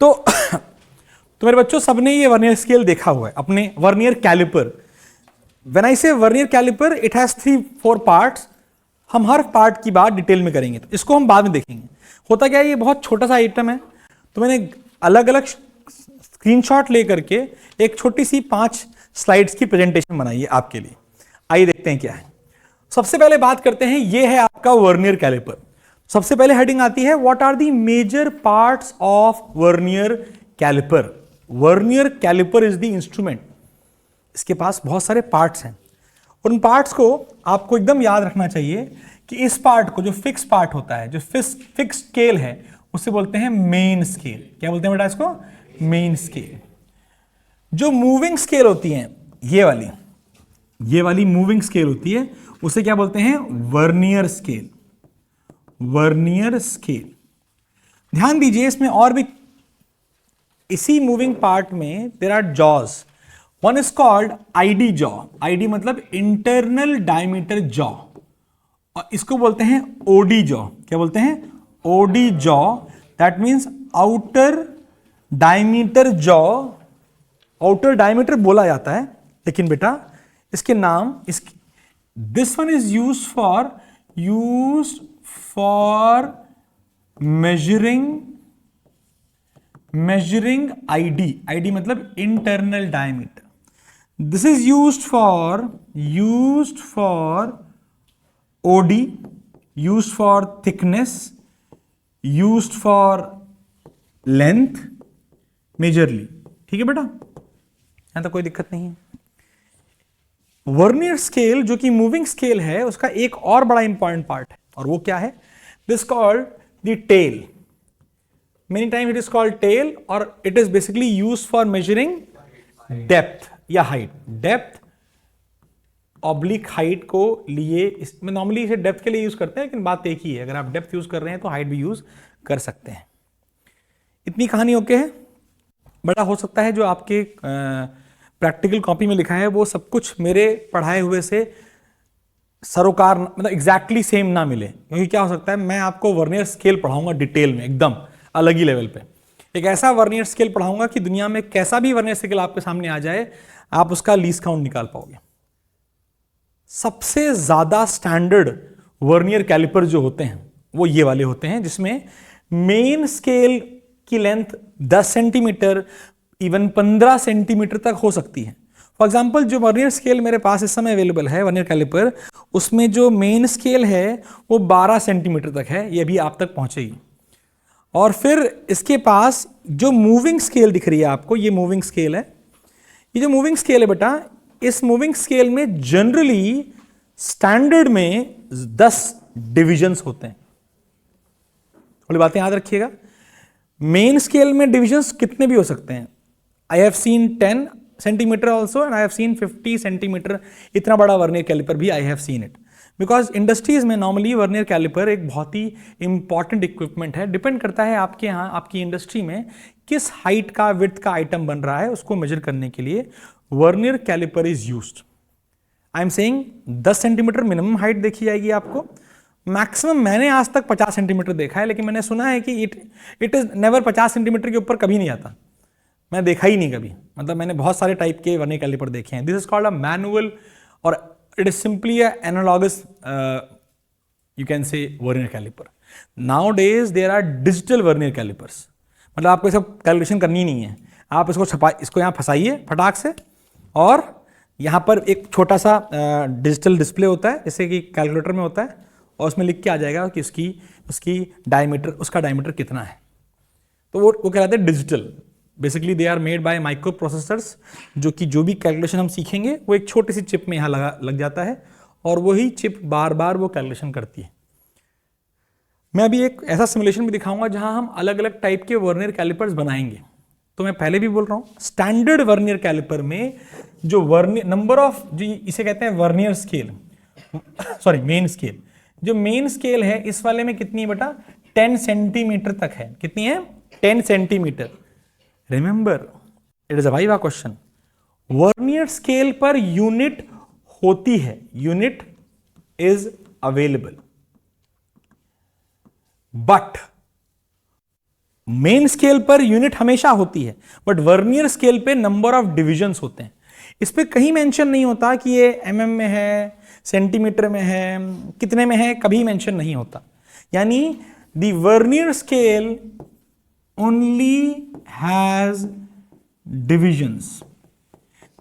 तो तो मेरे बच्चों सबने ये वर्नियर स्केल देखा हुआ है, अपने vernier caliper. When I say vernier caliper it has 3-4 parts. हम हर पार्ट की बात डिटेल में करेंगे, तो इसको हम बाद में देखेंगे। होता क्या है, ये बहुत छोटा सा आइटम है, तो मैंने अलग अलग स्क्रीनशॉट लेकर के एक छोटी सी 5 स्लाइड्स की प्रेजेंटेशन बनाई है आपके लिए। आइए देखते हैं क्या है। सबसे पहले बात करते हैं, ये है आपका वर्नियर कैलिपर। सबसे पहले हेडिंग आती है, what are the major parts of vernier caliper. Vernier caliper is the instrument. इसके पास बहुत सारे पार्ट्स हैं, उन पार्ट्स को आपको एकदम याद रखना चाहिए कि इस पार्ट को, जो फिक्स पार्ट होता है, जो फिक्स स्केल है, उसे बोलते हैं मेन स्केल। क्या बोलते हैं बेटा इसको? Main scale. जो मूविंग स्केल होती है, ये वाली मूविंग स्केल होती है, उसे क्या बोलते हैं? Vernier scale. Vernier scale. ध्यान दीजिए, इसमें और भी, इसी मूविंग पार्ट में there are jaws. One is called ID jaw. ID मतलब इंटरनल डायमीटर जॉ, और इसको बोलते हैं ओडी जॉ। क्या बोलते हैं? OD jaw. That means outer diameter jaw. Outer diameter बोला जाता है, लेकिन बेटा इसके नाम, this one is use for measuring ID मतलब internal diameter. This is used for OD, used for thickness, used for length majorly. ठीक है बेटा, यहां तक कोई दिक्कत नहीं है। वर्नियर स्केल जो कि मूविंग स्केल है, उसका एक और बड़ा इंपॉर्टेंट पार्ट है, और वो क्या है? This called the tail. Many times it is called tail, or it is basically used for measuring depth या height. Depth ऑब्लिक हाइट को लिए, इसमें नॉर्मली इसे डेप्थ के लिए यूज करते हैं, लेकिन बात एक ही है, अगर आप डेप्थ यूज कर रहे हैं तो हाइट भी यूज कर सकते हैं। इतनी कहानी ओके है। बड़ा हो सकता है जो आपके प्रैक्टिकल कॉपी में लिखा है वो सब कुछ मेरे पढ़ाए हुए से सरोकार, मतलब एग्जैक्टली सेम ना मिले, क्योंकि क्या हो सकता है, मैं आपको वर्नियर स्केल पढ़ाऊंगा डिटेल में, एकदम अलग ही लेवल पे। एक ऐसा वर्नियर स्केल पढ़ाऊंगा कि दुनिया में कैसा भी वर्नियर स्केल आपके सामने आ जाए, आप उसका लीस्ट काउंट निकाल पाओगे। सबसे ज्यादा स्टैंडर्ड वर्नियर कैलिपर जो होते हैं वो ये वाले होते हैं, जिसमें मेन स्केल की लेंथ 10 सेंटीमीटर, इवन 15 सेंटीमीटर तक हो सकती है। फॉर एग्जाम्पल, जो वर्नियर स्केल मेरे पास इस समय अवेलेबल है वर्नियर कैलिपर, उसमें जो मेन स्केल है वो 12 सेंटीमीटर तक है, ये भी आप तक पहुंचेगी। और फिर इसके पास जो मूविंग स्केल दिख रही है आपको, ये मूविंग स्केल है। ये जो मूविंग स्केल है बेटा, इस मूविंग स्केल में जनरली स्टैंडर्ड में 10 डिविजन्स होते हैं। थोड़ी बातें याद रखिएगा। मेन स्केल में डिविजन्स कितने भी हो सकते हैं। I have seen 10 centimetre also, and I have seen 50 centimetre. इतना बड़ा वर्नियर कैलिपर भी I have seen it, because industries में नॉर्मली वर्नियर कैलिपर एक बहुत ही इंपॉर्टेंट इक्विपमेंट है। डिपेंड करता है आपके यहाँ, आपकी इंडस्ट्री में किस हाइट का, विड्थ का आइटम बन रहा है, उसको मेजर करने के लिए vernier caliper is used. I am saying 10 centimetre minimum height देखी जाएगी आपको। मैक्सिमम मैंने आज तक 50 सेंटीमीटर देखा है, लेकिन मैंने सुना है कि इट इज नेवर 50 सेंटीमीटर के ऊपर कभी नहीं आता। मैं देखा ही नहीं कभी, मतलब मैंने बहुत सारे टाइप के वर्नियर कैलिपर देखे हैं। This is called a manual, और it is simply a analogous you can say vernier caliper. Nowadays there are digital vernier calipers. मतलब आपको सब कैलकुलेशन करनी नहीं है, आप इसको यहाँ फंसाइए फटाक से, और यहाँ पर एक छोटा सा डिजिटल डिस्प्ले होता है, जैसे कि कैलकुलेटर में होता है, और उसमें लिख के आ जाएगा कि उसका डायमीटर कितना है। तो वो कहलाते हैं digital. Basically they are made by micro processors, जो भी कैलकुलेशन हम सीखेंगे वो एक छोटी सी चिप में यहाँ लग जाता है, और वही चिप बार बार वो कैलकुलेशन करती है। मैं अभी एक ऐसा सिमुलेशन भी दिखाऊंगा जहां हम अलग अलग टाइप के वर्नियर कैलिपर्स बनाएंगे। तो मैं पहले भी बोल रहा हूँ, स्टैंडर्ड वर्नियर कैलिपर में जो वर्नियर नंबर ऑफ, जो इसे कहते हैं vernier scale, sorry main scale, जो मेन स्केल है इस वाले में कितनी है बेटा? 10 सेंटीमीटर तक है। कितनी है? 10 centimetre. Remember, it is a viva question. Vernier scale per unit होती है, unit is available, but main scale per unit हमेशा होती है, बट वर्नियर स्केल पे नंबर ऑफ डिविजन्स होते हैं। इस पे कहीं मेंशन नहीं होता कि ये एमएम में है, सेंटीमीटर में है, कितने में है, कभी मेंशन नहीं होता। यानी the vernier scale only has divisions.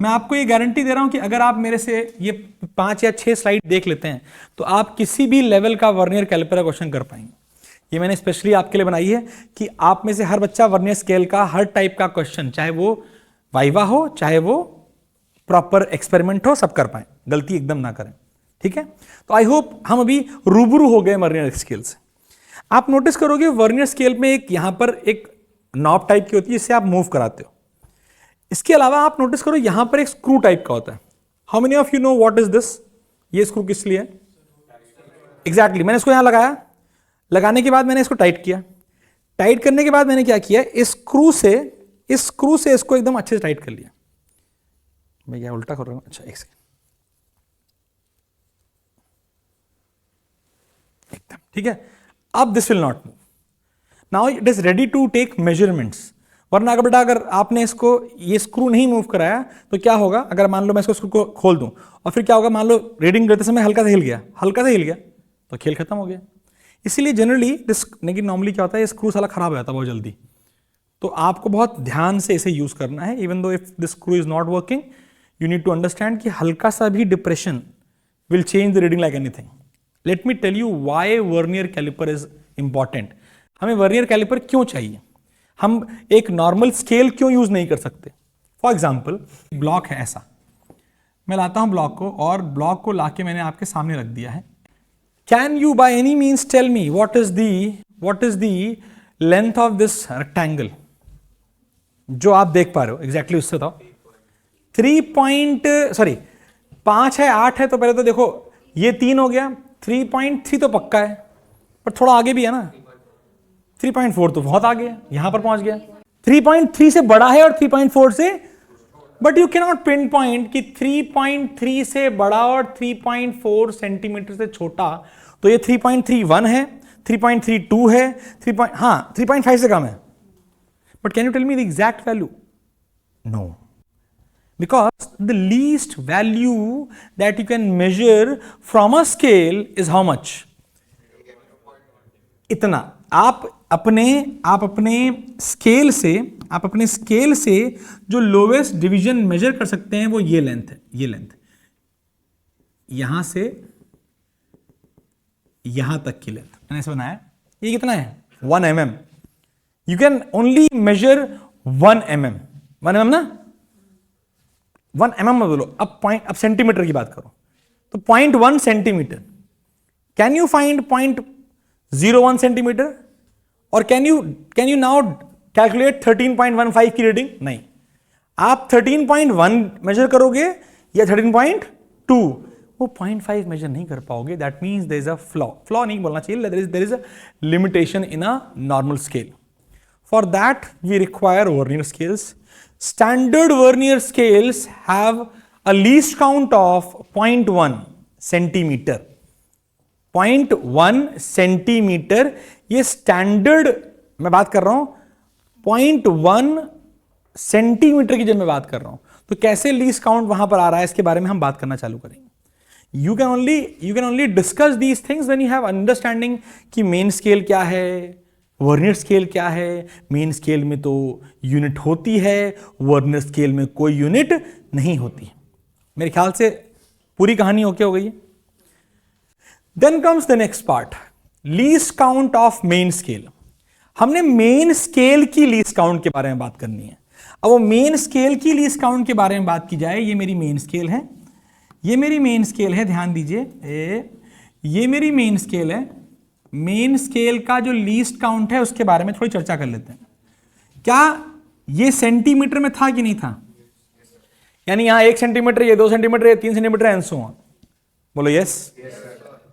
मैं आपको ये गारंटी दे रहा हूं कि अगर आप मेरे से ये 5 या 6 स्लाइड देख लेते हैं तो आप किसी भी लेवल का वर्नियर कैलिपर का क्वेश्चन कर पाएंगे। ये मैंने स्पेशली आपके लिए बनाई है कि आप में से हर बच्चा वर्नियर स्केल का हर टाइप का क्वेश्चन, चाहे वो वाइवा हो चाहे वो प्रॉपर एक्सपेरिमेंट हो, सब कर पाए, गलती एकदम ना करें। ठीक है, तो आई होप हम अभी रूबरू हो गए वर्नियर स्केल से। आप नोटिस करोगे वर्नियर स्केल में एक यहां पर एक नॉब टाइप की होती है जिससे आप मूव कराते हो। इसके अलावा आप नोटिस करो यहां पर एक स्क्रू टाइप का होता है। How many of you know what is this? ये स्क्रू किस लिए है? एग्जैक्टली, मैंने इसको यहां लगाया, लगाने के बाद मैंने इसको टाइट किया, टाइट करने के बाद मैंने क्या किया, इस स्क्रू से इसको एकदम अच्छे से टाइट कर लिया। मैं क्या उल्टा कर रहा हूं? अच्छा एक सेकंड, एकदम ठीक है। अब this will not move, now it is ready to take measurements. वरना अगर बेटा अगर आपने इसको ये स्क्रू नहीं मूव कराया तो क्या होगा, अगर मान लो मैं इसको स्क्रू को खोल दूं और फिर क्या होगा, मान लो रीडिंग लेते समय हल्का सा हिल गया तो खेल खत्म हो गया। इसीलिए जनरली लेकिन नॉर्मली क्या होता है, स्क्रू साला खराब हो जाता है बहुत जल्दी, तो आपको बहुत ध्यान से इसे यूज करना है। Even though if this screw is not working, you need to understand कि हल्का सा भी depression will change the reading like anything. Let me tell you why vernier caliper is important. हमें वर्नियर कैलिपर क्यों चाहिए, हम एक नॉर्मल स्केल क्यों यूज नहीं कर सकते। फॉर एग्जाम्पल ब्लॉक है ऐसा, मैं लाता हूं ब्लॉक को और ब्लॉक को लाके मैंने आपके सामने रख दिया है। Can you by any means tell me what is the length of this rectangle जो आप देख पा रहे हो, एग्जैक्टली उससे बताओ। 5 है 8 है, तो पहले तो देखो ये 3 हो गया, 3.3 तो पक्का है, पर थोड़ा आगे भी है ना, 3.4 तो बहुत आगे है, यहां पर पहुंच गया। 3.3 से बड़ा है और 3.4 से, but you can not pin point कि 3.3 से बड़ा और 3.4 सेंटीमीटर से छोटा, तो ये 3.31 है, 3.32 है, 3.5 से कम है। But can you tell me the exact value? No, because the least value that you can measure from a scale is how much? इतना। आप अपने स्केल से जो लोवेस्ट डिवीजन मेजर कर सकते हैं वो ये लेंथ है, ये लेंथ यहां से यहां तक की लेंथ मैंने ऐसे बनाया। ये कितना है? 1 mm। You can only measure 1 mm, 1 mm ना, 1 mm में बोलो। अब सेंटीमीटर की बात करो तो 0.1 centimetre. Can you find 0.01 centimetre? और कैन यू नाउ कैलकुलेट 13.15 की रीडिंग? नहीं। आप 13.1 मेजर करोगे या 13.2, वो 0.5 मेजर नहीं कर पाओगे। That means there is a flaw नहीं बोलना चाहिए, there is a limitation in a normal scale. For that we require vernier scales. Standard vernier scales have a least count of 0.1 centimetre. 0.1 centimetre ये standard मैं बात कर रहा हूं, 0.1 centimetre की जब मैं बात कर रहा हूं तो कैसे लीस्ट काउंट वहां पर आ रहा है इसके बारे में हम बात करना चालू करेंगे। You can only discuss these things when you have understanding कि मेन स्केल क्या है, वर्नियर स्केल क्या है। मेन स्केल में तो यूनिट होती है, वर्नियर स्केल में कोई यूनिट नहीं होती। मेरे ख्याल से पूरी कहानी हो गई है। Then comes the next part, least count of main scale. हमने मेन स्केल की लीस्ट काउंट के बारे में बात करनी है। अब वो मेन स्केल की लीस्ट काउंट के बारे में बात की जाए, ये मेरी मेन स्केल है, ये मेरी मेन स्केल है, ध्यान दीजिए, ये मेरी मेन स्केल है। मेन स्केल का जो लीस्ट काउंट है उसके बारे में थोड़ी चर्चा कर लेते हैं। क्या ये सेंटीमीटर में था कि नहीं था? यानी यहां 1 सेंटीमीटर, ये 2 सेंटीमीटर, ये 3 सेंटीमीटर, एंड सो ऑन। बोलो यस,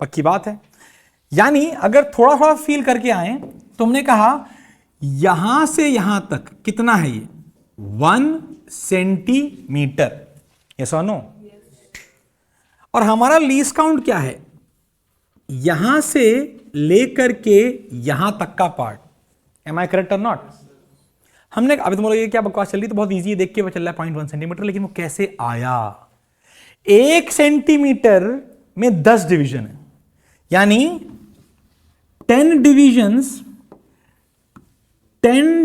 पक्की बात है। यानी अगर थोड़ा थोड़ा फील करके आए, तुमने कहा यहां से यहां तक कितना है, ये 1 सेंटीमीटर, यस और नो? और हमारा लीस्ट काउंट क्या है? यहां से लेकर के यहां तक का पार्ट, एम आई करेक्ट और नॉट? हमने अभी तुम बोलोगे क्या बकवास चल रही, तो बहुत इजी है, देख के पता चल रहा है 0.1 सेंटीमीटर, लेकिन वो कैसे आया? 1 सेंटीमीटर में 10 डिवीजन है, यानी 10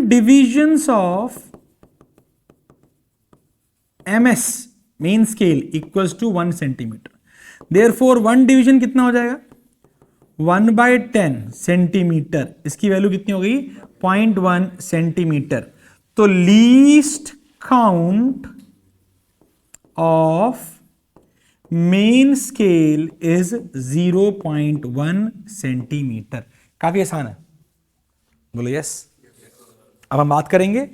divisions of ms main scale equals to 1 centimetre. Therefore 1 division कितना हो जाएगा? 1/10 सेंटीमीटर। इसकी वैल्यू कितनी हो गई? 0.1 सेंटीमीटर। तो least count of main scale is 0.1 centimetre. काफी आसान है, बोलो यस। अब हम बात करेंगे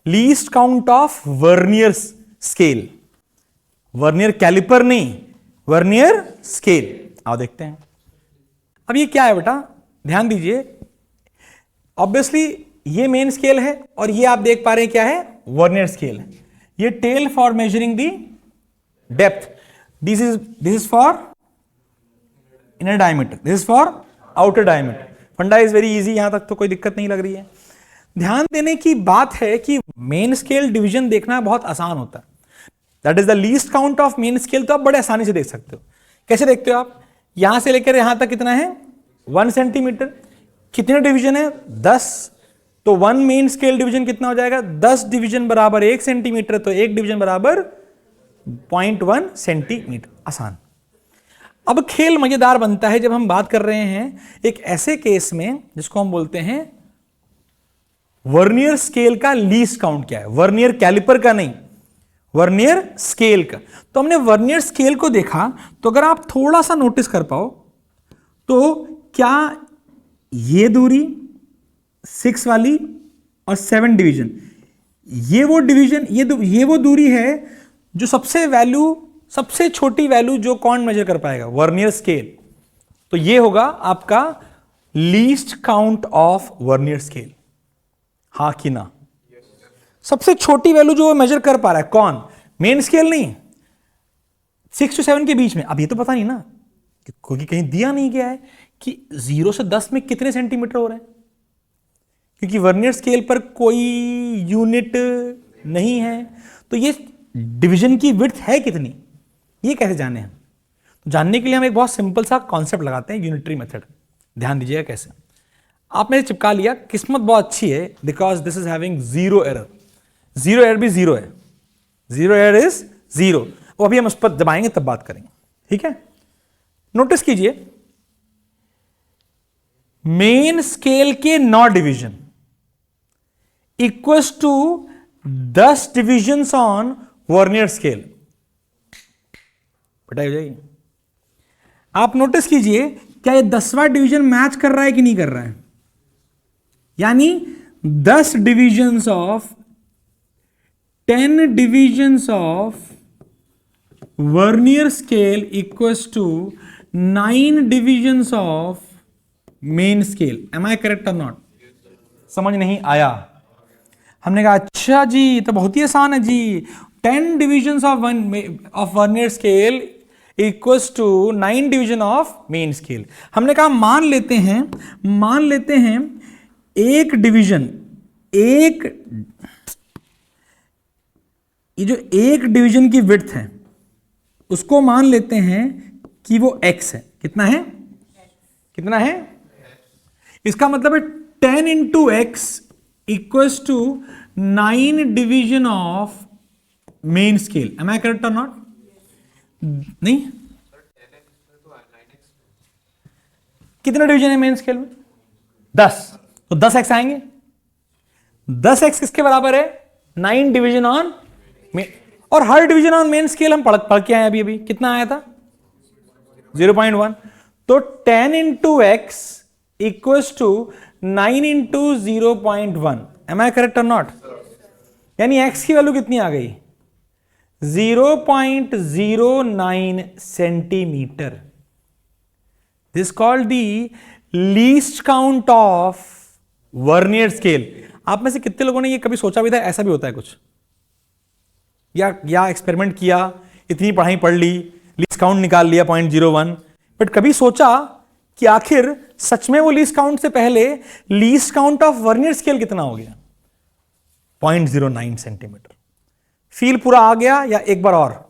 least count of vernier scale, vernier caliper नहीं, वर्नियर स्केल। आओ देखते हैं। अब ये क्या है बेटा, ध्यान दीजिए। ऑब्वियसली ये मेन स्केल है और ये आप देख पा रहे हैं क्या है? वर्नियर स्केल है। ये tail for measuring the depth, this is for inner diameter, this is for outer diameter. फंडा इज वेरी इजी, यहां तक तो कोई दिक्कत नहीं लग रही है। ध्यान देने की बात है कि मेन स्केल डिवीजन देखना बहुत आसान होता है। That is the least count of main scale, तो आप बड़े आसानी से देख सकते हो। कैसे देखते हो आप? यहां से लेकर यहां तक कितना है? 1 सेंटीमीटर। कितने डिवीजन है? 10। तो 1 मेन स्केल डिवीजन कितना हो जाएगा? 10 डिवीजन बराबर 1 सेंटीमीटर, तो 1 डिवीजन बराबर 0.1 सेंटीमीटर। आसान। अब खेल मजेदार बनता है जब हम बात कर रहे हैं एक ऐसे केस में जिसको हम बोलते हैं वर्नियर स्केल का लीस्ट काउंट क्या है, वर्नियर कैलिपर का नहीं, वर्नियर स्केल का। तो हमने वर्नियर स्केल को देखा, तो अगर आप थोड़ा सा नोटिस कर पाओ तो क्या ये दूरी 6 वाली और 7 डिवीजन, ये वो डिवीजन, ये वो दूरी है जो सबसे छोटी वैल्यू जो कौन मेजर कर पाएगा? Vernier scale. तो ये होगा आपका least count of vernier scale, हाँ कि ना? सबसे छोटी वैल्यू जो मेजर कर पा रहा है कौन? मेन स्केल नहीं, 6 to 7 के बीच में। अब ये तो पता नहीं ना, क्योंकि कहीं दिया नहीं गया है कि 0 से 10 में कितने सेंटीमीटर हो रहे हैं, क्योंकि वर्नियर स्केल पर कोई यूनिट नहीं है। तो ये डिवीजन की विड्थ है कितनी, ये कैसे जाने हम? तो जानने के लिए हम एक बहुत सिंपल सा कॉन्सेप्ट लगाते हैं, यूनिटरी मेथड। ध्यान दीजिएगा कैसे। आप मेरे चिपका लिया, किस्मत बहुत अच्छी है, because this is having 0 error. 0 error भी 0 है, 0 एरर इज 0। वो अभी हम उस पर दबाएंगे तब बात करेंगे, ठीक है? नोटिस कीजिए, मेन स्केल के 9 division equals to 10 divisions on vernier scale. बताइए हो जाएगी। आप नोटिस कीजिए, क्या ये 10वां डिवीजन मैच कर रहा है कि नहीं कर रहा है? यानी 10 divisions of 10 divisions of vernier scale equals to 9 divisions of main scale. Am I correct और नॉट? समझ नहीं आया? हमने कहा अच्छा जी, तो बहुत ही आसान है जी। 10 divisions of vernier scale equals to 9 division of main scale. हमने कहा मान लेते हैं एक डिवीजन, ये जो एक डिवीजन की विड्थ है उसको मान लेते हैं कि वो x है। कितना है? इसका मतलब है 10 into x equals to 9 division of main scale. Am I correct और नॉट? नहीं, कितने डिवीजन है मेन स्केल में? 10। तो 10x आएंगे। 10x किसके बराबर है? 9 डिवीजन ऑन मेन। और हर डिवीजन ऑन मेन स्केल हम पढ़ के आए अभी कितना आया था? 0.1। तो 10 into x equals to 9 into 0.1। Am I correct और नॉट? यानी x की वैल्यू कितनी आ गई? 0.09 centimetre. This called the least count of vernier scale. आप में से कितने लोगों ने ये कभी सोचा भी था ऐसा भी होता है कुछ, या एक्सपेरिमेंट किया, इतनी पढ़ाई पढ़ ली, लीस्ट काउंट निकाल लिया 0.01, बट कभी सोचा कि आखिर सच में वो लीस्ट काउंट से पहले least count of vernier scale कितना हो गया? 0.09 सेंटीमीटर। फील पूरा आ गया या एक बार और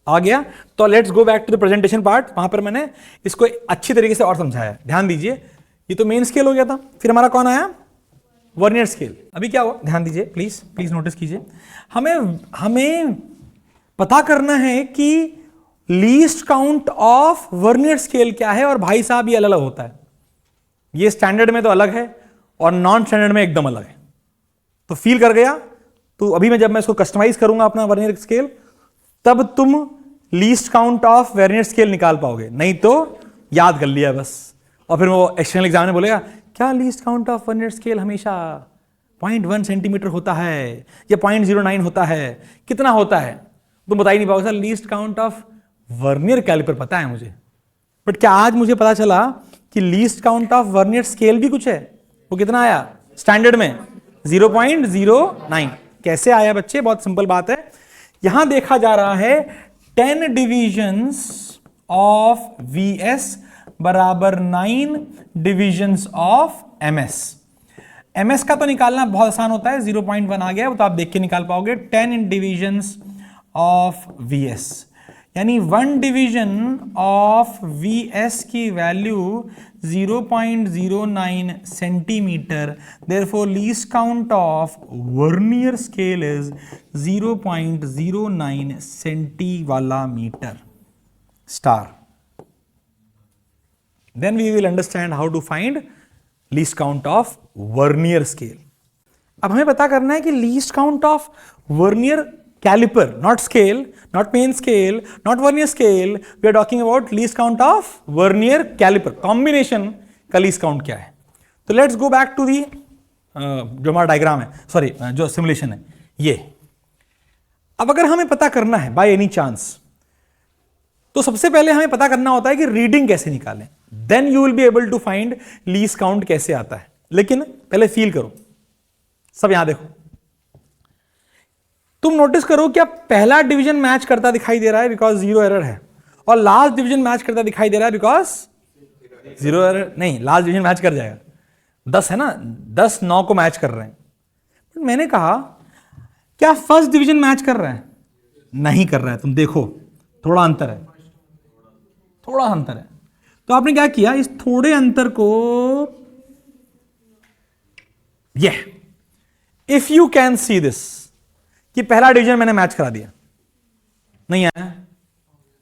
आ गया? तो let's go back to the presentation part, वहां पर मैंने इसको अच्छी तरीके से और समझाया। ध्यान दीजिए, ये तो मेन स्केल हो गया था, फिर हमारा कौन आया? Vernier scale. अभी क्या हुआ? ध्यान दीजिए, प्लीज प्लीज नोटिस कीजिए। हमें पता करना है कि least count of vernier scale क्या है, और भाई साहब ये अलग अलग होता है। ये स्टैंडर्ड में तो अलग है और नॉन स्टैंडर्ड में एकदम अलग है। तो फील कर गया? तो अभी जब मैं इसको कस्टमाइज करूंगा अपना वर्नियर स्केल, तब तुम least count of vernier scale निकाल पाओगे, नहीं तो याद कर लिया बस। और फिर वो एक्सटर्नल एग्जाम में बोलेगा क्या least count of vernier scale हमेशा 0.1 सेंटीमीटर होता है या 0.09 होता है, कितना होता है? तुम बता ही नहीं पाओगे। Sir least count of vernier caliper पता है मुझे, बट क्या आज मुझे पता चला कि least count of vernier scale भी कुछ है? वो कितना आया स्टैंडर्ड में? 0.09। कैसे आया बच्चे? बहुत सिंपल बात है। यहां देखा जा रहा है 10 डिविजन्स ऑफ VS बराबर 9 डिविजन्स ऑफ MS। MS का तो निकालना बहुत आसान होता है, 0.1 आ गया वो तो आप देख के निकाल पाओगे। 10 डिविजन्स ऑफ VS यानी 1 डिवीजन ऑफ VS की value 0.09 centimetre. Therefore least count of vernier scale is 0.09 centi वाला metre star. Then we will understand how to find least count of vernier scale. अब हमें पता करना है कि least count of vernier caliper, not scale, not main scale, not vernier scale, we are talking about least count of vernier caliper. Combination का least count क्या है? तो let's go back to the जो हमारा डायग्राम है, sorry जो simulation है ये। अब अगर हमें पता करना है बाय एनी चांस, तो सबसे पहले हमें पता करना होता है कि रीडिंग कैसे निकालें। Then you will be able to find least count कैसे आता है। लेकिन पहले फील करो, सब यहां देखो, तुम नोटिस करो क्या पहला डिवीजन मैच करता दिखाई दे रहा है बिकॉज 0 एरर है, और लास्ट डिवीजन मैच करता दिखाई दे रहा है बिकॉज 0 एरर नहीं, लास्ट डिवीजन मैच कर जाएगा। 10 है ना, 10 9 को मैच कर रहे हैं। मैंने कहा क्या फर्स्ट डिवीजन मैच कर रहा है? नहीं कर रहा है। तुम देखो थोड़ा अंतर है, थोड़ा अंतर है। तो आपने क्या किया, इस थोड़े अंतर को if you can see this कि पहला डिवीजन मैंने मैच करा दिया, नहीं आया,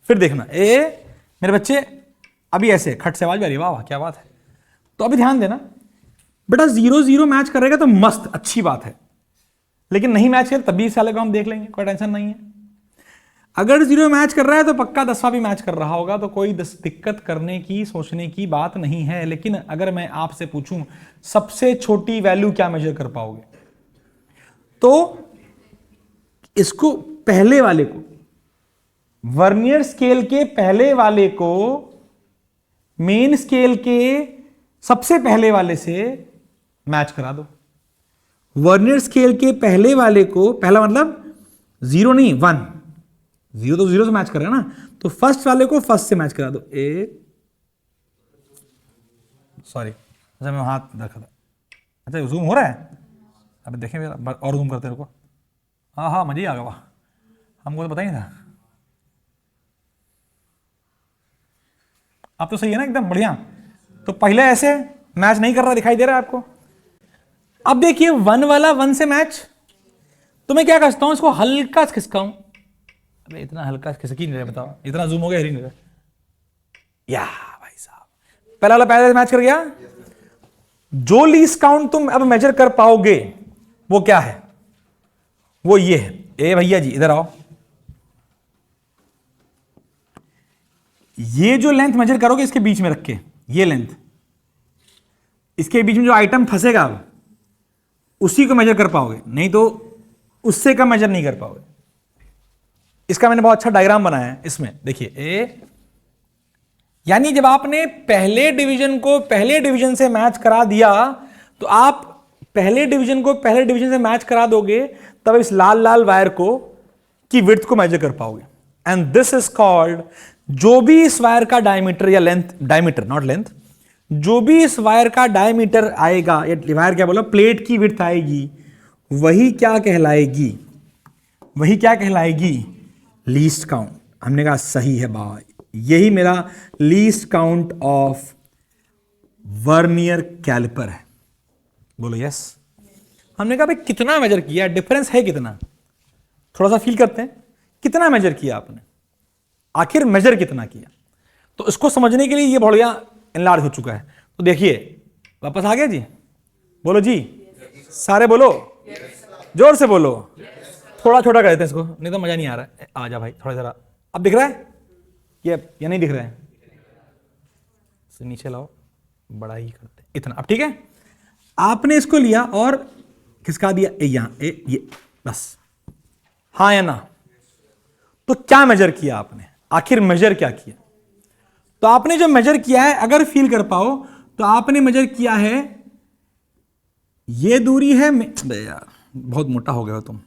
फिर देखना मेरे बच्चे अभी ऐसे खट से आवाज भी आ रही है, वाह वाह क्या बात है। तो अभी ध्यान देना बेटा, 0-0 मैच करेगा तो मस्त अच्छी बात है, लेकिन नहीं मैच करे तब भी इस साले को हम देख लेंगे, कोई टेंशन नहीं है। अगर 0 मैच कर रहा है तो पक्का 10वां भी मैच कर रहा होगा, तो कोई दिक्कत करने की सोचने की बात नहीं है। लेकिन अगर मैं आपसे पूछूं सबसे छोटी वैल्यू क्या मेजर कर पाओगे, तो इसको पहले वाले को, वर्नियर स्केल के पहले वाले को मेन स्केल के सबसे पहले वाले से मैच करा दो। वर्नियर स्केल के पहले वाले को, पहला मतलब 0 नहीं 1, 0 तो 0 से मैच कर रहा है ना, तो फर्स्ट वाले को फर्स्ट से मैच करा दो। सॉरी अच्छा मैं हाथ रखा था, अच्छा जूम हो रहा है, अब देखें मेरा और जूम करते रुको। हाँ हाँ मजा ही आ गया, वाह हमको तो पता ही नहीं था। अब तो सही है ना, एकदम बढ़िया। तो पहले ऐसे मैच नहीं कर रहा दिखाई दे रहा है आपको। अब देखिए 1 वाला 1 से मैच, तो मैं क्या करता हूं, इसको हल्का से खिसकाऊं। अबे इतना हल्का खिसक ही नहीं रहा, बताओ इतना जूम हो गया, ही नहीं रहा। या भाई साहब पहला वाला पहले से मैच कर गया। जो लीस्ट काउंट तुम अब मेजर कर पाओगे वो क्या है, वो ये है। ए भैया जी इधर आओ, ये जो लेंथ मेजर करोगे इसके बीच में रख के, ये लेंथ, इसके बीच में जो आइटम फंसेगा अब उसी को मेजर कर पाओगे, नहीं तो उससे कम मेजर नहीं कर पाओगे। इसका मैंने बहुत अच्छा डायग्राम बनाया है, इसमें देखिए यानी जब आपने पहले डिवीजन को पहले डिवीजन से मैच करा दिया, तो आप पहले डिवीजन को पहले डिवीजन से मैच करा दोगे, तब इस लाल लाल वायर को की विड्थ को मेजर कर पाओगे। एंड दिस इज कॉल्ड, जो भी इस वायर का डायमीटर या लेंथ, डायमीटर नॉट लेंथ, जो भी इस वायर का डायमीटर आएगा, या वायर क्या बोला, प्लेट की विड्थ आएगी, वही क्या कहलाएगी, वही क्या कहलाएगी, लीस्ट काउंट। हमने कहा सही है बाबा, यही मेरा least count of vernier caliper है। बोलो यस। हमने कहा भाई कितना मेजर किया, डिफरेंस है कितना, थोड़ा सा फील करते हैं, कितना मेजर किया आपने, आखिर मेजर कितना किया। तो इसको समझने के लिए ये बढ़िया एनलार्ज हो चुका है। तो देखिए वापस आ गया जी, बोलो जी, सारे बोलो, जोर से बोलो, थोड़ा छोटा कर देते हैं इसको, नहीं तो मजा नहीं आ रहा है। आ जा भाई थोड़ा जरा, अब दिख रहा है ये या नहीं दिख रहा है, से नीचे लाओ, बड़ा ही करते हैं इतना। अब ठीक है, आपने इसको लिया और खिसका दिया यहां, ये बस, हाँ या ना। तो क्या मेजर किया आपने, आखिर मेजर क्या किया। तो आपने जो मेजर किया है, अगर फील कर पाओ तो आपने मेजर किया है, ये दूरी है, यार बहुत मोटा हो गए हो तुम,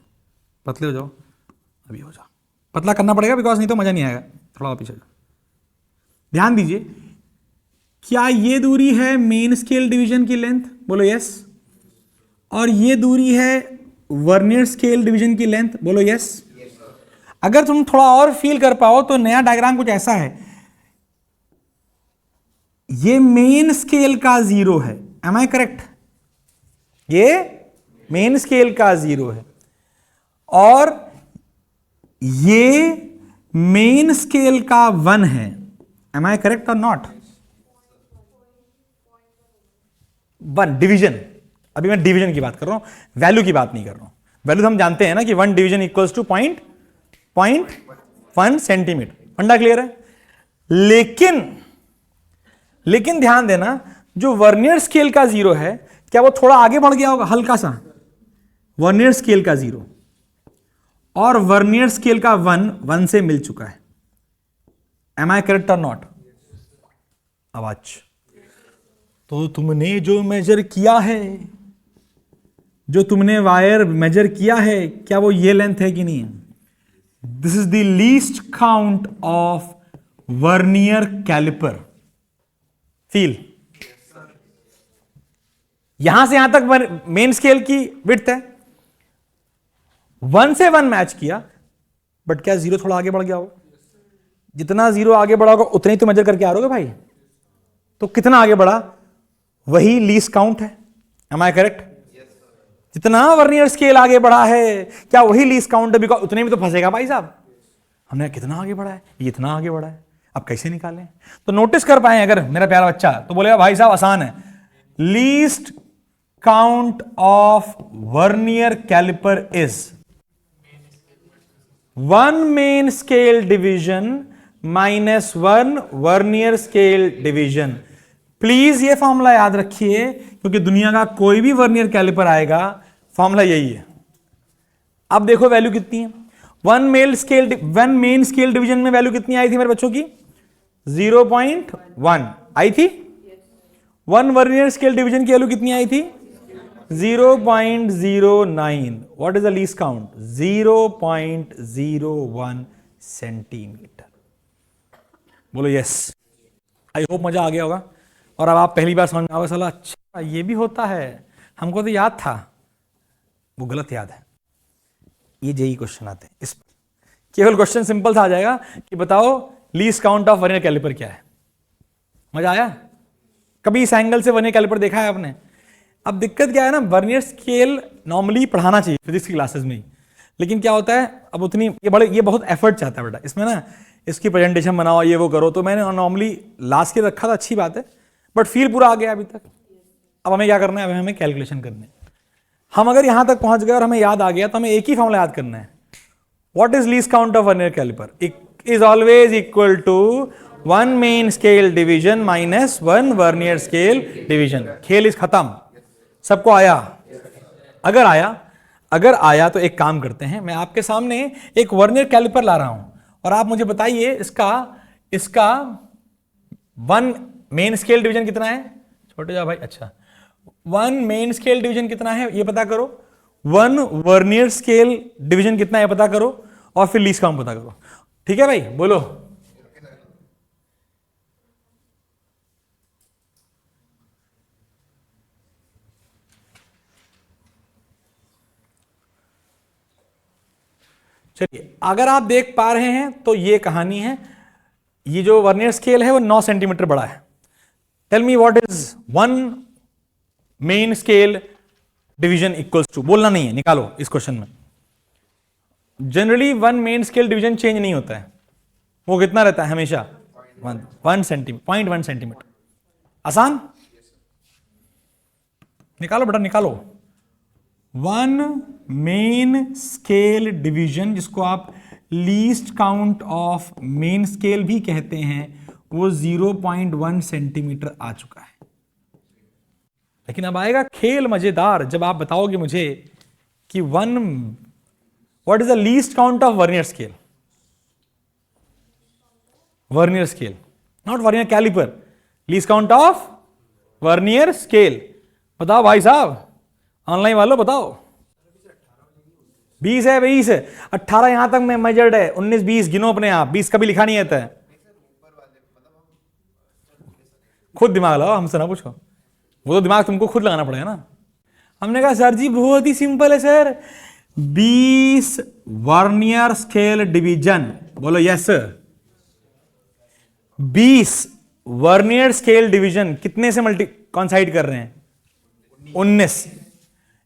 पतले हो जाओ, अभी हो जाओ, पतला करना पड़ेगा बिकॉज नहीं तो मजा नहीं आएगा, थोड़ा पीछे जाओ। ध्यान दीजिए, क्या ये दूरी है मेन स्केल डिवीजन की लेंथ, बोलो यस, और ये दूरी है वर्नियर स्केल डिवीजन की लेंथ, बोलो यस। अगर तुम थोड़ा और फील कर पाओ तो नया डायग्राम कुछ ऐसा है, ये मेन स्केल का 0 है, एम आई करेक्ट, ये मेन स्केल का 0 है, और ये मेन स्केल का 1 है, एम आई करेक्ट और नॉट। 1 डिवीजन, अभी मैं डिवीजन की बात कर रहा हूं, वैल्यू की बात नहीं कर रहा हूं। वैल्यू हम जानते हैं ना कि 1 डिवीजन इक्वल्स टू 0.1 सेंटीमीटर, फंडा क्लियर है। लेकिन ध्यान देना, जो वर्नियर स्केल का 0 है, क्या वो थोड़ा आगे बढ़ गया होगा, हल्का सा, वर्नियर स्केल का 0 और वर्नियर स्केल का 1 से मिल चुका है, एम आई करेक्ट और नॉट। आवाज, तो तुमने जो मेजर किया है, जो तुमने वायर मेजर किया है, क्या वो ये लेंथ है कि नहीं है। This is the least count of vernier caliper. Feel, यहां से यहां तक मेन स्केल की विड्थ है, 1 से 1 मैच किया, बट क्या 0 थोड़ा आगे बढ़ गया होगा। जितना 0 आगे बढ़ा होगा उतने ही तो मेजर करके आ रहे हो भाई। तो कितना आगे बढ़ा, वही लीस्ट काउंट है, एम आई करेक्ट। जितना वर्नियर स्केल आगे बढ़ा है, क्या वही लीस्ट काउंट है, बिकॉज उतने में तो फंसेगा भाई साहब। हमने कितना आगे बढ़ा है, ये इतना आगे बढ़ा है, अब कैसे निकालें। तो नोटिस कर पाए अगर मेरा प्यारा बच्चा, तो बोलेगा भाई साहब आसान है, least count of vernier caliper is 1 main scale division minus 1 vernier scale division. Please ये फॉर्मूला याद रखिए, क्योंकि दुनिया का कोई भी वर्नियर कैलिपर आएगा, फॉर्मूला यही है। अब देखो वैल्यू कितनी है, 1 मेन स्केल डिवीजन में वैल्यू कितनी आई थी मेरे बच्चों की, 0.1 आई थी। 1 वर्नियर स्केल डिवीजन की वैल्यू कितनी आई थी, 0.09। What is the least count, 0.01 centimetre. बोलो यस। आई होप मजा आ गया होगा। और अब आप पहली बार समझ में आओगे, साला अच्छा ये भी होता है, हमको तो याद था, वो गलत याद है। ये जेई क्वेश्चन आते हैं, इस केवल क्वेश्चन सिंपल सा आ जाएगा कि बताओ least count of vernier caliper क्या है। मजा आया? कभी इस एंगल से वर्नियर कैलिपर देखा है आपने? अब दिक्कत क्या है ना, वर्नियर स्केल नॉर्मली पढ़ाना चाहिए फिजिक्स की क्लासेस में ही, लेकिन क्या होता है अब उतनी ये बहुत एफर्ट चाहता है बेटा इसमें ना, इसकी प्रेजेंटेशन बनाओ, ये वो करो। तो मैंने नॉर्मली लास्ट के रखा था, अच्छी बात है, बट फील पूरा आ गया अभी तक। अब हमें क्या करना है, अब हमें कैलकुलेशन करनी है। हम अगर यहां तक पहुंच गए और हमें याद आ गया तो हमें एक ही फॉर्मूला याद करना है, what is least count of vernier caliper is always equal to 1 main scale division minus 1 vernier scale division. खेल इस खत्म। सबको आया? अगर आया तो एक काम करते हैं, मैं आपके सामने एक वर्नियर कैलिपर ला रहा हूं और आप मुझे बताइए इसका 1 मेन स्केल डिवीजन कितना है। छोटे जा भाई, अच्छा 1 मेन स्केल डिवीजन कितना है ये पता करो, 1 वर्नियर स्केल डिवीजन कितना है पता करो, और फिर लीस्ट काउंट पता करो। ठीक है भाई, बोलो। चलिए, अगर आप देख पा रहे हैं तो ये कहानी है। ये जो वर्नियर स्केल है वो 9 सेंटीमीटर बड़ा है। Tell me what is one main scale division equals to, बोलना नहीं है, निकालो इस क्वेश्चन में। Generally one main scale division change नहीं होता है, वो कितना रहता है हमेशा 1 सेंटीमीटर, 0.1 सेंटीमीटर। आसान, निकालो बेटा निकालो। वन मेन स्केल डिवीजन, जिसको आप least count of main scale भी कहते हैं, वो 0.1 सेंटीमीटर आ चुका है। लेकिन अब आएगा खेल मजेदार, जब आप बताओगे मुझे कि what is the least count of vernier scale. Vernier scale, not vernier caliper, least count of vernier scale. बताओ भाई साहब, ऑनलाइन वालों बताओ। 20 है, 20 है, 18 यहां तक में मेजर्ड है, 19 20 गिनो अपने आप, 20 कभी लिखा नहीं आता है। खुद दिमाग लगाओ, हमसे ना पूछो, वो तो दिमाग तुमको खुद लगाना पड़ेगा ना। हमने कहा सर जी बहुत ही सिंपल है सर, 20 वर्नियर स्केल डिवीजन, बोलो yes sir. 20 vernier scale division कितने से कॉन्साइड कर रहे हैं, 19,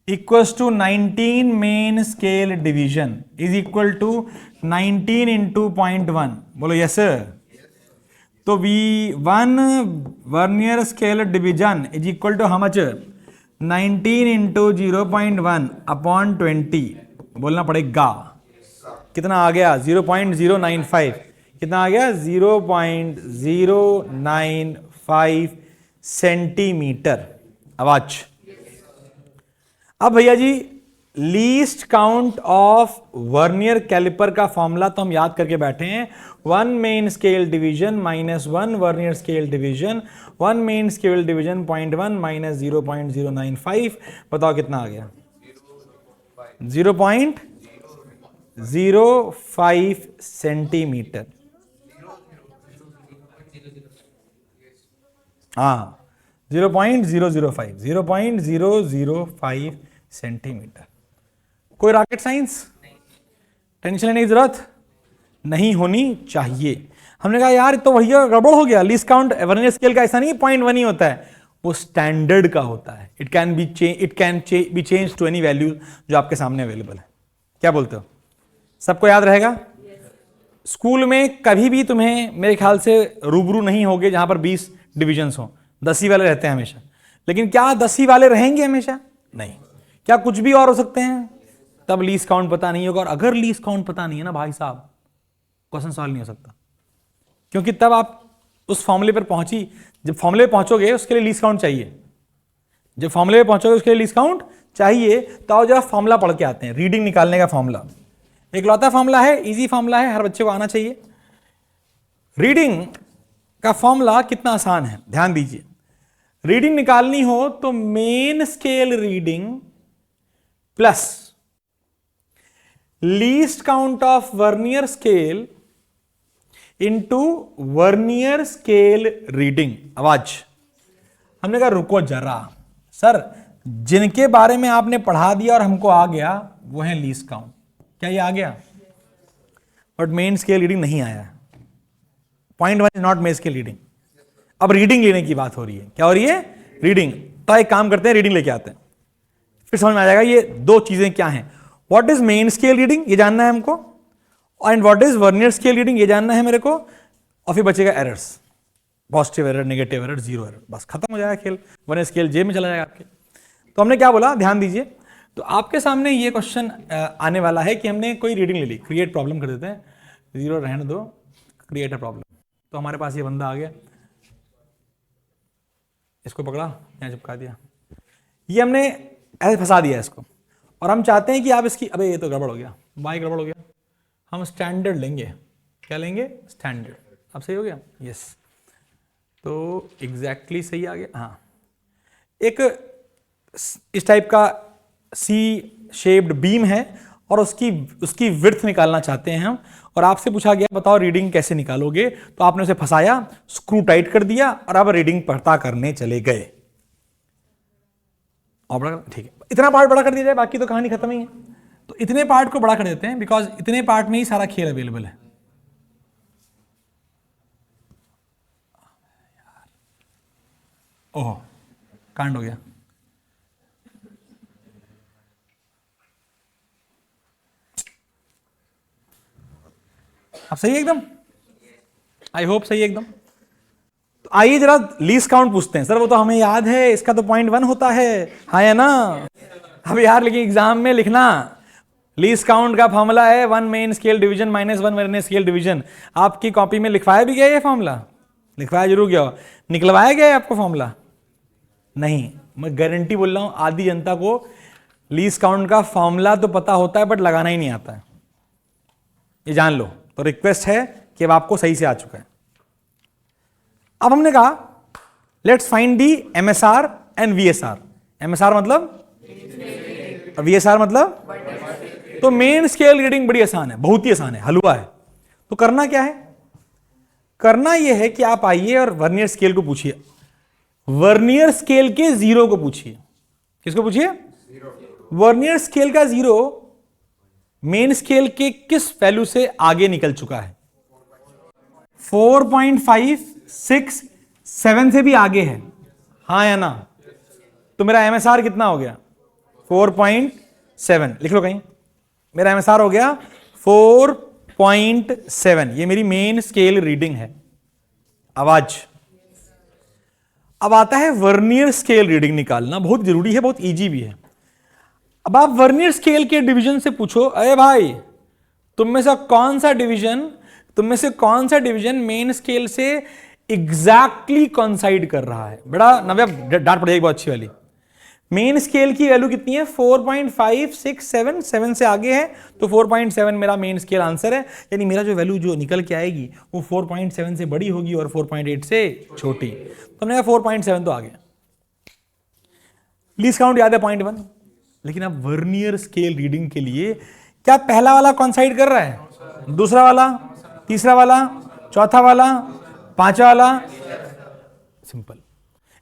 equals to 19 main scale division is equal to 19 into 0.1, बोलो यस सर। तो one vernier scale division is equal to how much, 19 into 0.1 upon 20, बोलना पड़ेगा। कितना आ गया, 0.095, कितना आ गया, 0.095 सेंटीमीटर। आवाज। अब भैया जी, least count of vernier calliper का फॉर्मूला तो हम याद करके बैठे हैं, 1 main scale division minus 1 vernier scale division, 1 main scale division 0.1 minus 0.095, बताओ कितना आ गया, 0.05 सेंटीमीटर। हाँ, 0.005 सेंटीमीटर। कोई रॉकेट साइंस, टेंशन लेने की जरूरत नहीं होनी चाहिए। हमने कहा यार तो भैया गड़बड़ हो गया, लीस्ट काउंट वर्नियर स्केल का ऐसा नहीं 0.1 ही होता है, वो स्टैंडर्ड का होता है। It can be change to any value जो आपके सामने अवेलेबल है। क्या बोलते हो, सबको याद रहेगा? स्कूल में कभी भी तुम्हें मेरे ख्याल से रूबरू नहीं होगे जहां पर 20 डिविजन्स हो, 10 ही वाले रहते हैं हमेशा। लेकिन क्या 10 ही वाले रहेंगे हमेशा? नहीं। क्या कुछ भी और हो सकते हैं? तब लीस्ट काउंट पता नहीं होगा। और अगर लीस्ट काउंट पता नहीं है ना भाई साहब, क्वेश्चन सॉल्व नहीं हो सकता, क्योंकि तब आप उस फॉर्मूले पर पहुंची, जब फॉर्मूले पर पहुंचोगे उसके लिए लीस्ट काउंट चाहिए। जब फॉर्मूले पर पहुंचोगे उसके लिए लीस्ट काउंट चाहिए, तो आओ जरा फॉर्मूला पढ़ के आते हैं। रीडिंग निकालने का फॉर्मूला एक लौता फॉर्मूला है, इजी फॉर्मूला है, हर बच्चे को आना चाहिए। रीडिंग का फॉर्मूला कितना आसान है, ध्यान दीजिए। रीडिंग निकालनी हो तो main scale reading plus least count of vernier scale into vernier scale reading. आवाज। हमने कहा रुको जरा सर, जिनके बारे में आपने पढ़ा दिया और हमको आ गया वो है लीस्ट काउंट। क्या ये आ गया? बट मेन स्केल रीडिंग नहीं आया। 0.1 is not main scale reading. अब रीडिंग लेने की बात हो रही है। क्या हो रही है? रीडिंग। तो एक काम करते हैं, रीडिंग लेके आते हैं, फिर समझ में आ जाएगा ये दो चीजें क्या हैं। What is main scale reading, ये जानना है हमको, and what is vernier scale reading, ये जानना है मेरे को। और फिर बचेगा errors, positive error, negative error, zero error, बस खत्म हो जाएगा खेल। वर्नियर स्केल जेब में चला जाएगा आपके। तो हमने क्या बोला, ध्यान दीजिए। तो आपके सामने ये क्वेश्चन आने वाला है कि हमने कोई रीडिंग ले ली, क्रिएट प्रॉब्लम कर देते हैं, जीरो रहने दो, क्रिएट अ प्रॉब्लम। तो हमारे पास ये बंदा आ गया, इसको पकड़ा, यहाँ चिपका दिया, ये हमने ऐसे फंसा दिया इसको, और हम चाहते हैं कि आप इसकी, अबे ये तो गड़बड़ हो गया, बाई गड़बड़ हो गया, हम स्टैंडर्ड लेंगे। क्या लेंगे? स्टैंडर्ड। अब सही हो गया? यस। तो एग्जैक्टली सही आ गया। हाँ, एक इस टाइप का सी शेप्ड बीम है और उसकी विड्थ निकालना चाहते हैं हम, और आपसे पूछा गया बताओ रीडिंग कैसे निकालोगे। तो आपने उसे फंसाया, स्क्रू टाइट कर दिया, और अब रीडिंग पता करने चले गए। और ठीक है, इतना पार्ट बड़ा कर दिया जाए, बाकी तो कहानी खत्म ही है। तो इतने पार्ट को बड़ा कर देते हैं बिकॉज इतने पार्ट में ही सारा खेल अवेलेबल है। ओह, कांड हो गया। अब सही है एकदम, आई होप सही है एकदम। तो आइए जरा लीस्ट काउंट पूछते हैं। सर वो तो हमें याद है, इसका तो 0.1 होता है, हाँ है ना। अब यार लेकिन एग्जाम में लिखना, लीस्ट काउंट का फॉर्मूला है 1 main scale division minus 1 vernier scale division. आपकी कॉपी में लिखवाया भी गया ये फॉर्मूला? लिखवाया जरूर गया। निकलवाया गया है आपको फॉर्मूला? नहीं। मैं गारंटी बोल रहा हूं आधी जनता को लीस्ट काउंट का फॉर्मूला तो पता होता है बट लगाना ही नहीं आता है, ये जान लो। तो रिक्वेस्ट है कि अब आपको सही से आ चुका है। अब हमने कहा let's find the MSR and VSR. MSR मतलब, वीएसआर मतलब, तो मेन स्केल रीडिंग बड़ी आसान है, बहुत ही आसान है, हलवा है। तो करना क्या है? करना यह है कि आप आइए और वर्नियर स्केल को पूछिए, वर्नियर स्केल के जीरो को पूछिए। किसको पूछिए? वर्नियर स्केल का जीरो मेन स्केल के किस वैल्यू से आगे निकल चुका है? 4.5, 6, 7 से भी आगे है, हाँ या ना? तो मेरा एमएसआर कितना हो गया? 4.7। लिख लो कहीं, मेरा एमएसआर हो गया 4.7। ये मेरी मेन स्केल रीडिंग है। आवाज। अब आता है वर्नियर स्केल रीडिंग निकालना, बहुत जरूरी है, बहुत इजी भी है। अब आप वर्नियर स्केल के डिवीजन से पूछो, अरे भाई तुम में से कौन सा डिवीजन मेन स्केल से एग्जैक्टली कॉन्साइड कर रहा है? बड़ा नव्या डांट पड़ेगी बहुत अच्छी वाली। मेन स्केल की वैल्यू कितनी है? 4.5, 6, 7, 7 से आगे है तो 4.7 मेरा मेन स्केल आंसर है। यानी मेरा जो वैल्यू जो निकल के आएगी वो 4.7 से बड़ी होगी और 4.8 से छोटी। तो हमने कहा 4.7 तो आ गया। लीस्ट काउंट याद है 0.1। लेकिन अब वर्नियर स्केल रीडिंग के लिए क्या पहला वाला कॉन्साइड कर रहा है, दूसरा वाला, तीसरा वाला, चौथा वाला, पांचवा वाला? सिंपल।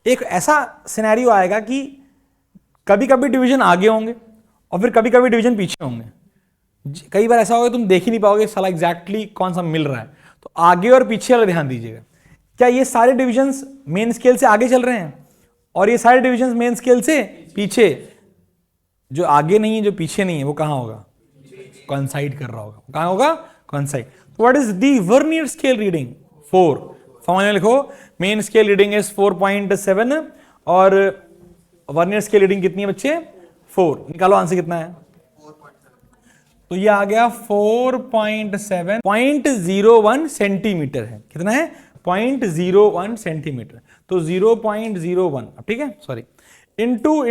एक ऐसा सिनेरियो आएगा कि कभी कभी डिवीजन आगे होंगे और फिर कभी कभी डिवीजन पीछे होंगे। कई बार ऐसा होगा तुम देख ही नहीं पाओगे साला एग्जैक्टली कौन सा मिल रहा है। तो आगे और पीछे वाला ध्यान दीजिएगा। क्या ये सारे डिविजन्स मेन स्केल से आगे चल रहे हैं और ये सारे डिविजन्स मेन स्केल से पीछे? जो आगे नहीं है, जो पीछे नहीं है, वो कहां होगा? कॉन्साइड कर रहा होगा। कहां होगा? कॉन्साइड। तो what is the vernier scale reading? 4। Formula लिखो, मेन स्केल रीडिंग इज 4.7 और वर्नियर स्केल रीडिंग कितनी है बच्चे? 4। निकालो आंसर कितना है। तो ये आ गया 4.7, 0.01 सेंटीमीटर है। कितना है? 0.01 सेंटीमीटर। तो 0.01, अब ठीक है, सॉरी, इंटू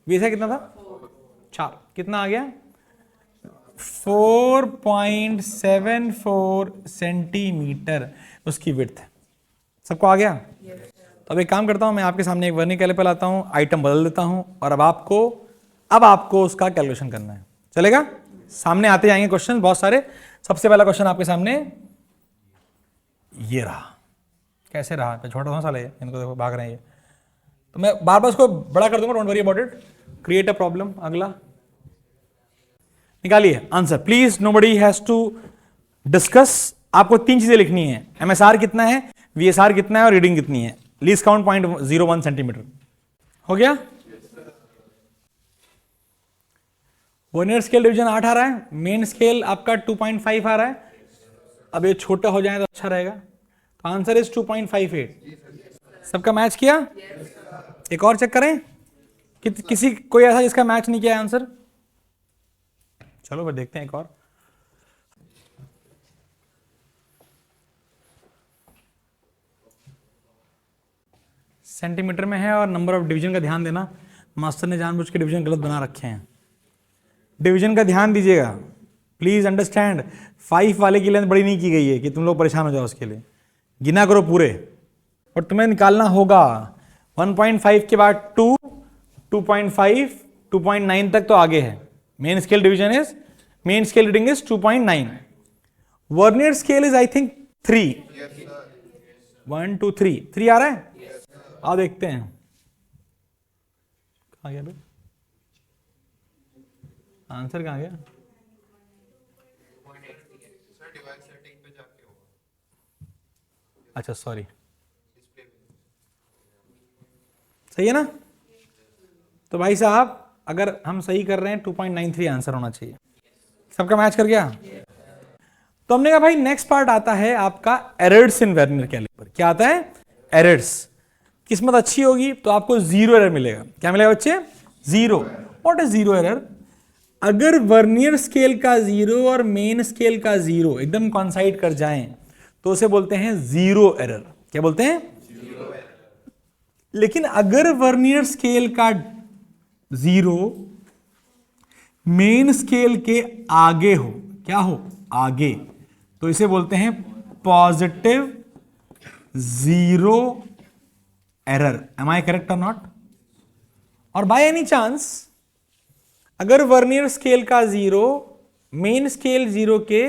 वैसे कितना था? 4। कितना आ गया? 4.74 सेंटीमीटर उसकी विड्थ है। सबको आ गया? तो अब एक काम करता हूं, मैं आपके सामने एक वर्नियर कैलिपर लाता हूं, आइटम बदल देता हूं और अब आपको उसका कैलकुलेशन करना है। चलेगा? सामने आते जाएंगे क्वेश्चन बहुत सारे। सबसे पहला क्वेश्चन आपके सामने ये रहा। कैसे रहा? तो छोटा सा साल है, इनको देखो भाग रहे हैं ये। तो मैं बार बार उसको बड़ा कर दूंगा, don't worry about it. Create a problem. अगला निकालिए answer please, nobody has to discuss. आपको 3 चीजें लिखनी है, एमएसआर कितना है, वीएसआर कितना है और रीडिंग कितनी है। Least count 0.01 centimetre. हो गया? वर्नियर स्केल डिवीजन 8 आ रहा है, मेन स्केल आपका 2.5 आ रहा है। अब ये छोटा हो जाए तो अच्छा रहेगा। तो आंसर इज 2.58। सबका मैच किया? एक और चेक करें किसी कोई ऐसा जिसका मैच नहीं किया आंसर। चलो फिर देखते हैं एक और। सेंटीमीटर में है और नंबर ऑफ डिवीजन का ध्यान देना, मास्टर ने जानबूझ के डिवीजन गलत बना रखे हैं। डिवीजन का ध्यान दीजिएगा प्लीज अंडरस्टैंड। 5 वाले की लेंथ बड़ी नहीं की गई है कि तुम लोग परेशान हो जाओ उसके लिए। गिना करो पूरे और तुम्हें निकालना होगा 1.5 के बाद 2, 2.5, 2.9 तक तो आगे है। Main scale reading is 2.9। Vernier scale is I think 3। 1 2 3 आ रहा है। आओ देखते हैं कहाँ गया भाई। आंसर कहाँ गया? अच्छा सॉरी, सही है ना? तो भाई साहब अगर हम सही कर रहे हैं 2.93 आंसर होना चाहिए। सबका मैच कर गया? तो हमने कहा भाई नेक्स्ट पार्ट आता है आपका एरर्स इन वर्नियर कैलिपर। क्या आता है? एरर्स। किस्मत अच्छी होगी तो आपको जीरो एरर मिलेगा। क्या मिलेगा बच्चे? Zero. What is zero error? अगर वर्नियर स्केल का जीरो और मेन स्केल का जीरो एकदम कॉन्साइड कर जाएं तो उसे बोलते हैं जीरो एरर। क्या बोलते हैं? Zero error. लेकिन अगर वर्नियर स्केल का जीरो मेन स्केल के आगे हो, क्या हो? आगे, तो इसे बोलते हैं positive zero error. Am I correct और नॉट? और बाय एनी चांस अगर वर्नियर स्केल का जीरो मेन स्केल जीरो के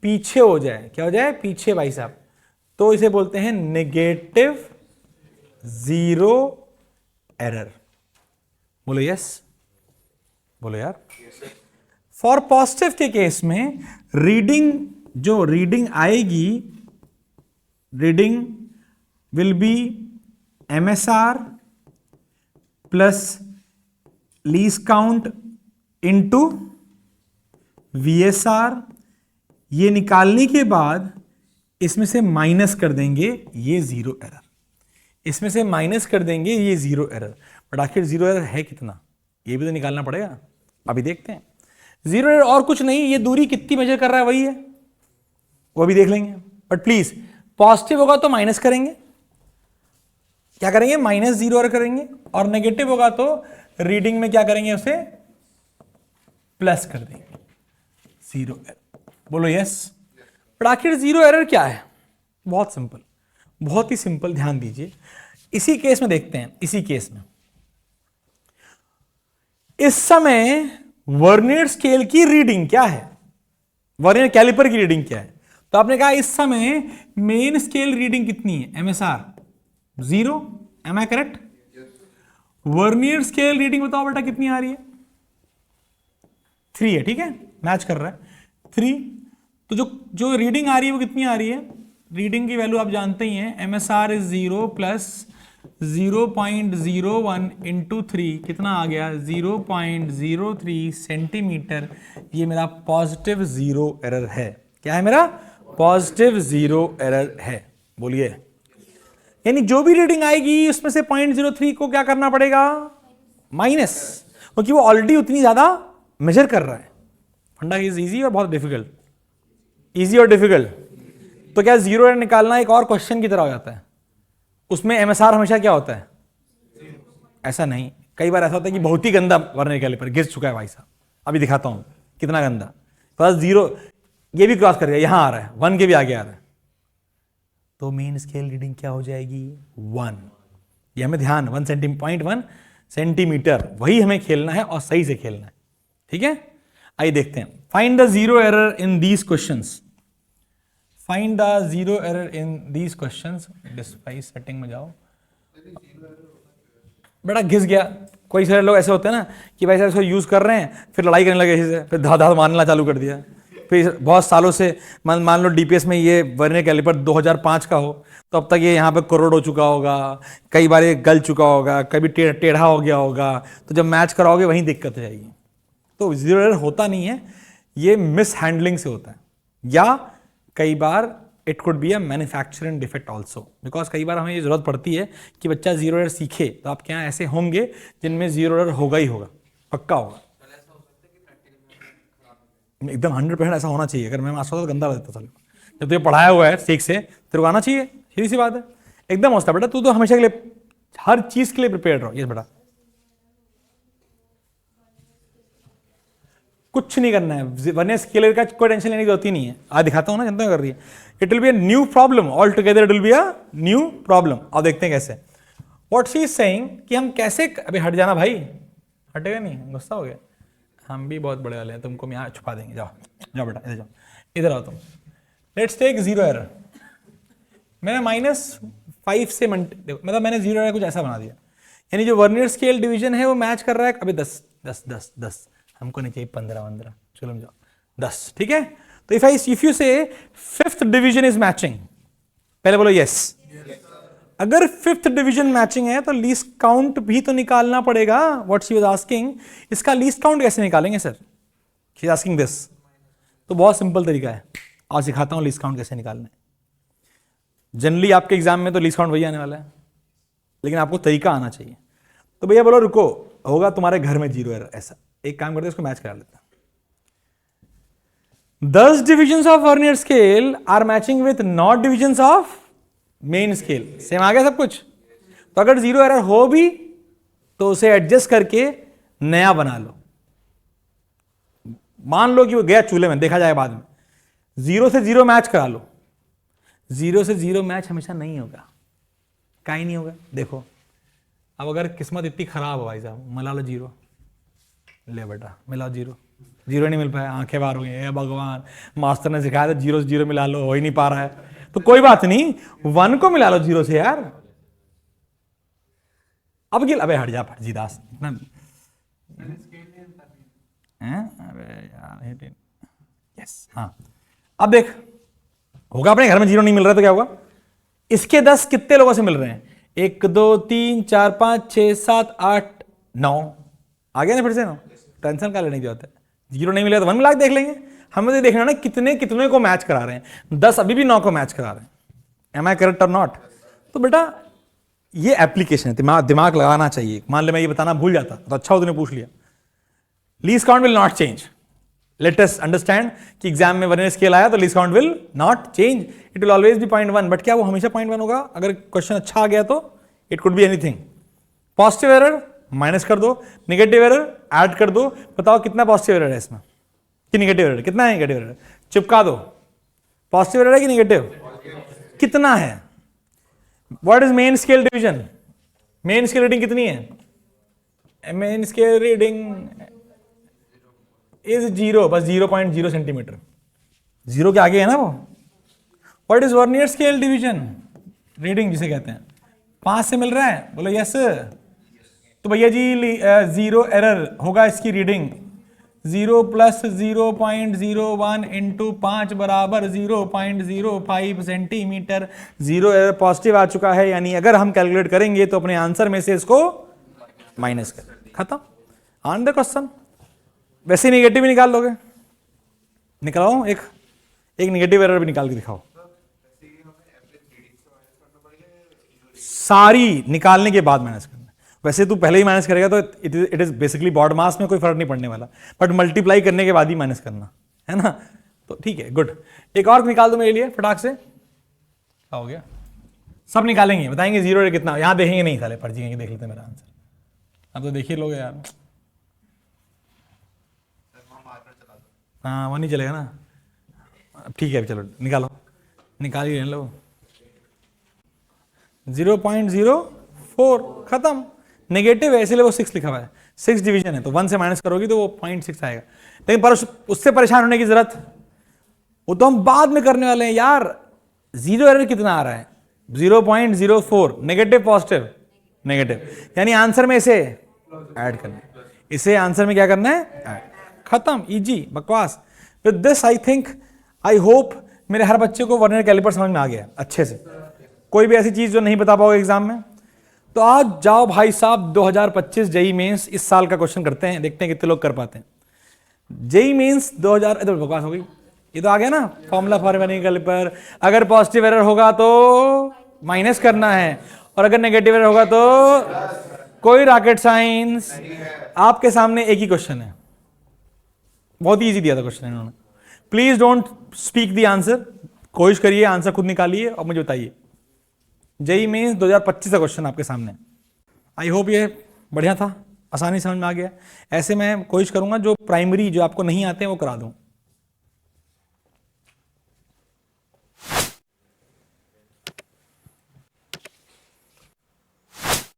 पीछे हो जाए, क्या हो जाए? पीछे भाई साहब, तो इसे बोलते हैं नेगेटिव जीरो एरर। बोलो यस, बोलो यार। फॉर पॉजिटिव के केस में रीडिंग, जो रीडिंग आएगी, reading will be MSR plus least count into VSR। ये निकालने के बाद इसमें से माइनस कर देंगे ये जीरो एरर, इसमें से माइनस कर देंगे ये जीरो एरर। बट आखिर जीरो एरर है कितना, ये भी तो निकालना पड़ेगा। अभी देखते हैं। जीरो एरर और कुछ नहीं, ये दूरी कितनी मेजर कर रहा है वही है, वो भी देख लेंगे। बट प्लीज पॉजिटिव होगा तो माइनस करेंगे, क्या करेंगे? माइनस जीरो एरर करेंगे। और नेगेटिव होगा तो रीडिंग में क्या करेंगे? उसे प्लस कर देंगे, जीरो एरर। बोलो यस। पर आखिर जीरो एरर क्या है? बहुत सिंपल, बहुत ही सिंपल, ध्यान दीजिए। इसी केस में देखते हैं, इसी केस में इस समय वर्नियर स्केल की रीडिंग क्या है? वर्नियर कैलिपर की रीडिंग क्या है? तो आपने कहा इस समय मेन स्केल रीडिंग कितनी है? MSR zero. Am I correct? Vernier scale reading बताओ बेटा कितनी आ रही है? 3 है, ठीक है, मैच कर रहा है 3। तो जो रीडिंग आ रही है वो कितनी आ रही है? रीडिंग की वैल्यू आप जानते ही हैं, MSR इज 0 प्लस 0.01 इंटू 3 कितना आ गया? 0.03 सेंटीमीटर। ये मेरा पॉजिटिव जीरो एरर है। क्या है मेरा? पॉजिटिव जीरो एरर है। बोलिए, यानी जो भी रीडिंग आएगी उसमें से 0.03 को क्या करना पड़ेगा? माइनस, क्योंकि वो ऑलरेडी उतनी ज्यादा मेजर कर रहा है। फंडा इज इजी और बहुत डिफिकल्ट, इजी और डिफिकल्ट। तो क्या जीरो एरर निकालना एक और क्वेश्चन की तरह हो जाता है? उसमें MSR हमेशा क्या होता है? ऐसा नहीं, कई बार ऐसा होता है कि बहुत ही गंदा वर्नियर कैलिपर गिर चुका है भाई साहब। अभी दिखाता हूं कितना गंदा। बस जीरो ये भी क्रॉस कर गया, यहां आ रहा है 1 के भी आगे आ रहा है, तो मेन स्केल रीडिंग क्या हो जाएगी? 1। ये हमें ध्यान, 1 सेंटीमीटर, वही हमें खेलना है और सही से खेलना है, ठीक है? आइए देखते हैं। Find the zero error in these questions. Find the zero error in these questions. Display setting में जाओ। बड़ा घिस गया। कोई सारे लोग ऐसे होते हैं ना कि भाई साहब इसको यूज कर रहे हैं, फिर लड़ाई करने लगे इसी से, फिर धाधा मारना चालू कर दिया। फिर बहुत सालों से मान लो DPS में ये वर्नियर कैलिपर 2005 का हो, तो अब तक ये यहाँ पे करोड़ हो चुका होगा, कई बार ये गल चुका होगा, कभी टेढ़ा हो गया होगा, तो जब मैच कराओगे वहीं दिक्कत हो जाएगी। तो जीरो एरर होता नहीं है, ये मिस हैंडलिंग से होता है, या कई बार it could be a manufacturing defect also. Because कई बार हमें ये जरूरत पड़ती है कि बच्चा जीरो एरर सीखे, तो आपके यहाँ ऐसे होंगे जिनमें जीरो एरर होगा ही होगा, पक्का होगा। एकदम 100% ऐसा होना चाहिए। अगर मैं मास्टर तो गंदा रहता था, जब तुझे पढ़ाया हुआ है सीख से, तेरे को आना चाहिए, सीधी सी बात है। एकदम होता बेटा, तू तो हमेशा के लिए हर चीज के लिए प्रिपेयर रहो। यस बेटा, कुछ नहीं करना है, वर्नियर स्केल का कोई टेंशन लेने की जरूरत ही नहीं है। आज दिखाता हूं ना, जनता कर रही है। It will be a new problem all together, it will be a new problem. अब देखते हैं कैसे। व्हाट शी इज सेइंग कि हम कैसे, अभी हट जाना भाई, हटेगा नहीं, गुस्सा हो गया। हम भी बहुत बड़े वाले हैं, तुमको हम यहाँ छुपा देंगे। जाओ जाओ बेटा, इधर जाओ, इधर आओ तुम। Let's take zero error. मैंने -5 से मतलब मैंने जीरो एरर कुछ ऐसा बना दिया, यानी जो वर्नियर स्केल डिवीजन है वो मैच कर रहा है। अभी 10 10 10 10 हमको नहीं चाहिए 15 चलो जाओ 10, ठीक है। तो इफ यू से फिफ्थ डिवीजन इज मैचिंग, पहले बोलो यस। अगर फिफ्थ डिवीजन मैचिंग है तो लीस्ट काउंट भी तो निकालना पड़ेगा। व्हाट शी वाज आस्किंग, इसका लीस्ट काउंट कैसे निकालेंगे sir, she is asking this. तो बहुत सिंपल तरीका है, आज सिखाता हूं लीस्ट काउंट कैसे निकालना है। जनरली आपके एग्जाम में तो लीस्ट काउंट वही आने वाला है, लेकिन आपको तरीका आना चाहिए। तो भैया बोलो रुको, होगा तुम्हारे घर में 0 एरर, ऐसा एक काम करते हैं, इसको मैच करा लेते हैं। 10 divisions of vernier scale are matching with not divisions of main scale. Same आ गया सब कुछ। तो अगर 0 एरर हो भी तो उसे एडजस्ट करके नया बना लो। मान लो कि वो गया चूल्हे में, देखा जाए बाद में। 0 से 0 मैच करा लो। 0 से 0 मैच हमेशा नहीं होगा, काहे नहीं होगा। देखो अब अगर किस्मत इतनी खराब हो भाई साहब, मिला लो 0, ले बेटा मिलाओ 0 नहीं मिल पाया, आंखें बार हो गई, हे भगवान मास्टर ने सिखाया था 0 से 0 मिला लो, हो ही नहीं पा रहा है। तो कोई बात नहीं, 1 को मिला लो 0 से यार। अब गिल, अबे हट जा फर्जी दास इतना अबे यार यस। हाँ अब देख, होगा अपने घर में 0 नहीं मिल रहा तो क्या होगा, इसके 10 कितने लोगों से मिल रहे हैं, 1 2 3 4 5 6 7 8 9 आ गया ना फिर से 9। टेंशन का लेने की जरूरत है, 0 नहीं मिला तो 1 मिला के देख लेंगे। हमें तो देखना ना कितने कितने को मैच करा रहे हैं। 10 अभी भी 9 को मैच करा रहे हैं, एम आई करेक्ट और नॉट। तो बेटा ये एप्लीकेशन है, दिमाग लगाना चाहिए। मान ले मैं ये बताना भूल जाता तो अच्छा हो तूने पूछ लिया। Least count will not change. Let us understand कि एग्जाम में वर्नियर स्केल आया तो least count will not change, it will always be 0.1। But क्या वो हमेशा 0.1 होगा? अगर क्वेश्चन अच्छा आ गया तो it could be anything. Positive error minus कर दो, नेगेटिव एरर ऐड कर दो। बताओ कितना पॉजिटिव एरर है इसमें कि नेगेटिव एरर, कितना है नेगेटिव एरर? चिपका दो। पॉजिटिव एरर है कि नेगेटिव, कितना है? What is main scale division? Main scale reading कितनी है? मेन स्केल रीडिंग इज 0, बस 0.0 सेंटीमीटर। 0 के आगे है ना वो। What is vernier scale division reading जिसे कहते हैं? 5 से मिल रहा है, बोलो यस। तो भैया जी 0 एरर होगा इसकी रीडिंग। 0 + 0.01 × 5 बराबर 0.05 सेंटीमीटर। 0 एरर पॉजिटिव आ चुका है, यानी अगर हम कैलकुलेट करेंगे तो अपने आंसर में से इसको माइनस कर, खत्म। On the question. वैसे नेगेटिव भी निकाल लोगे, निकालो एक नेगेटिव एरर भी निकाल के दिखाओ। सारी निकालने के बाद माइनस करना। वैसे तू पहले ही माइनस करेगा तो इट इज बेसिकली बॉड मास में कोई फर्क नहीं पड़ने वाला, बट मल्टीप्लाई करने के बाद ही माइनस करना है ना। तो ठीक है, गुड। एक और निकाल दो मेरे लिए फटाक से। क्या हो गया? सब निकालेंगे, बताएंगे 0 एरर कितना। यहां देखेंगे नहीं, साले फर्जी देख लेते मेरा आंसर। अब तो देखिए लोग यार, हाँ वो नहीं चलेगा ना। अब ठीक है, चलो निकालो, निकाल ही लो। 0.04 खत्म। नेगेटिव है इसलिए वो 6 लिखा हुआ है। 6 डिवीजन है तो 1 से माइनस करोगी तो वो 0.6 आएगा। लेकिन पर उससे परेशान होने की जरूरत, वो तो हम बाद में करने वाले हैं यार। 0 एरर कितना आ रहा है? 0.04। नेगेटिव पॉजिटिव नेगेटिव, यानी आंसर में इसे ऐड करना है। इसे आंसर में क्या करना है? ऐड। खत्म, इजी, बकवास। विद दिस आई होप मेरे हर बच्चे को वर्नियर कैलिपर समझ में आ गया अच्छे से। कोई भी ऐसी चीज जो नहीं बता पाओगे एग्जाम में तो आज जाओ भाई साहब। 2025 जेई मेंस इस साल का क्वेश्चन करते हैं, देखते हैं कितने लोग कर पाते हैं। जेई मेंस 2000, तो बकवास हो गई। ये तो आ गया ना फॉर्मूला फॉर वर्नियर कैलिपर। अगर पॉजिटिव एरर होगा तो माइनस करना है, और अगर नेगेटिव एरर होगा तो कोई रॉकेट साइंस। आपके सामने एक ही क्वेश्चन है, बहुत ही इजी दिया था क्वेश्चन इन्होंने। Please don't speak the answer, कोशिश करिए आंसर खुद निकालिए और मुझे बताइए। जेई मेंस 2025 का क्वेश्चन आपके सामने। आई होप ये बढ़िया था, आसानी समझ में आ गया। ऐसे मैं कोशिश करूंगा जो प्राइमरी जो आपको नहीं आते हैं वो करा दूं।